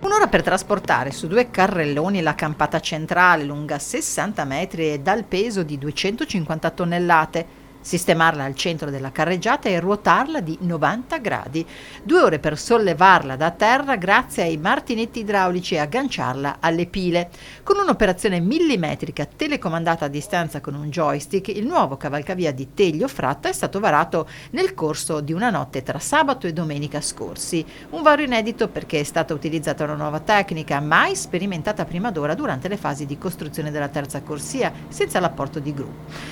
Un'ora per trasportare su 2 carrelloni la campata centrale lunga 60 metri e dal peso di 250 tonnellate. Sistemarla al centro della carreggiata e ruotarla di 90 gradi. 2 ore per sollevarla da terra grazie ai martinetti idraulici e agganciarla alle pile. Con un'operazione millimetrica telecomandata a distanza con un joystick, il nuovo cavalcavia di Teglio Fratta è stato varato nel corso di una notte tra sabato e domenica scorsi. Un varo inedito perché è stata utilizzata una nuova tecnica mai sperimentata prima d'ora durante le fasi di costruzione della terza corsia, senza l'apporto di gru.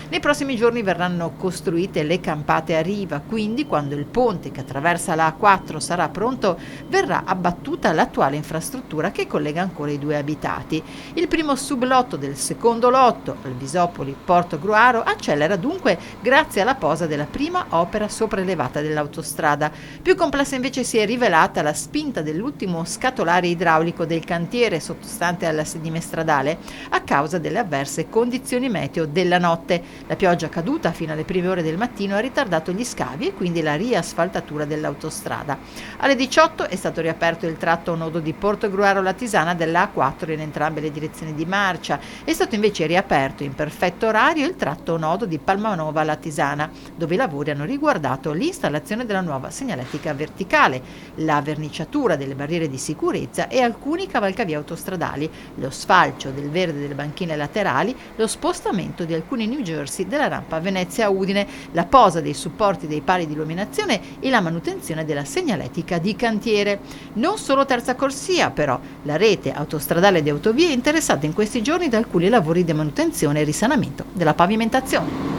Nei prossimi giorni verranno costruite le campate a riva, quindi quando il ponte che attraversa la A4 sarà pronto verrà abbattuta l'attuale infrastruttura che collega ancora i due abitati. Il primo sublotto del secondo lotto, Albisopoli-Porto Gruaro, accelera dunque grazie alla posa della prima opera sopraelevata dell'autostrada. Più complessa invece si è rivelata la spinta dell'ultimo scatolare idraulico del cantiere sottostante alla sedime stradale a causa delle avverse condizioni meteo della notte. La pioggia caduta fino alle prime ore del mattino ha ritardato gli scavi e quindi la riasfaltatura dell'autostrada. Alle 18 è stato riaperto il tratto nodo di Portogruaro Latisana della A4 in entrambe le direzioni di marcia. È stato invece riaperto in perfetto orario il tratto nodo di Palmanova Latisana, dove i lavori hanno riguardato l'installazione della nuova segnaletica verticale, la verniciatura delle barriere di sicurezza e alcuni cavalcavie autostradali, lo sfalcio del verde delle banchine laterali, lo spostamento di alcuni New Jersey della rampa Venezia Udine, la posa dei supporti dei pali di illuminazione e la manutenzione della segnaletica di cantiere. Non solo terza corsia, però, la rete autostradale di autovie è interessata in questi giorni da alcuni lavori di manutenzione e risanamento della pavimentazione.